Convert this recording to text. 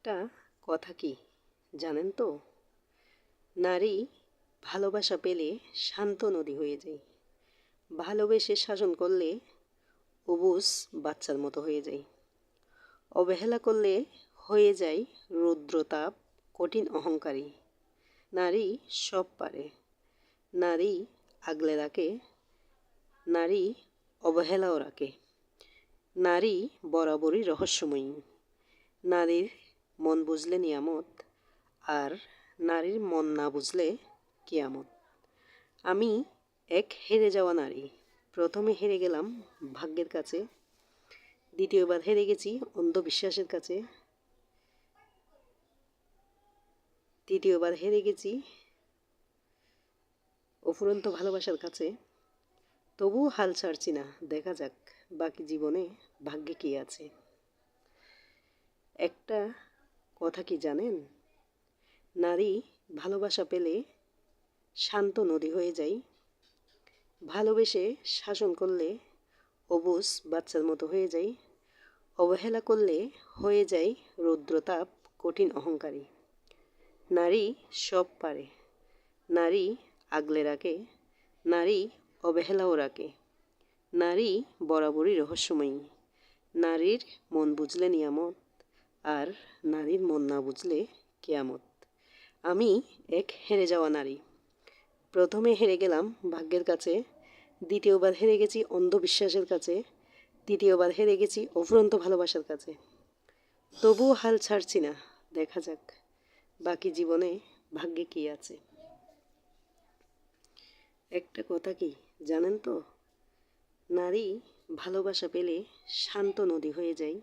একটা কথা কি জানেন তো? নারী ভালোবাসা পেলে শান্ত নদী হয়ে যায়। ভালোবেসে শাসন করলে অবুঝ বাচ্চার মতো হয়ে যায়। অবহেলা করলে হয়ে যায় রৌদ্রতাপ, কঠিন অহংকারী। নারী সব পারে। নারী আগলে রাখে। নারী অবহেলাও রাখে। নারী বরাবরই রহস্যময়ী। নারীর মন বুঝলে নিয়ামত, আর নারীর মন না বুঝলে কিয়ামত। আমি এক হেরে যাওয়া নারী। প্রথমে হেরে গেলাম ভাগ্যের কাছে, দ্বিতীয়বার হেরে গেছি অন্ধবিশ্বাসের কাছে, তৃতীয়বার হেরে গেছি অফুরন্ত ভালোবাসার কাছে। তবুও হাল ছাড়ছি না, দেখা যাক বাকি জীবনে ভাগ্যে কী আছে। একটা কথা কি জানেন? নারী ভালোবাসা পেলে শান্ত নদী হয়ে যায়। ভালোবেসে শাসন করলে অবুঝ বাচ্চার মতো হয়ে যায়। অবহেলা করলে হয়ে যায় রৌদ্রতাপ, কঠিন অহংকারী। নারী সব পারে। নারী আগলে রাখে। নারী অবহেলাও রাখে। নারী বরাবরই রহস্যময়ী। নারীর মন বুঝলে নিয়ামত, আর নারীর মন না বুঝলে কেয়ামত। আমি এক হেরে যাওয়া নারী। প্রথমে হেরে গেলাম ভাগ্যের কাছে, দ্বিতীয়বার হেরে গেছি অন্ধবিশ্বাসের কাছে, তৃতীয়বার হেরে গেছি অফুরন্ত ভালোবাসার কাছে। তবুও হাল ছাড়ছি না, দেখা যাক বাকি জীবনে ভাগ্যে কী আছে। একটা কথা কি জানেন তো? নারী ভালোবাসা পেলে শান্ত নদী হয়ে যায়।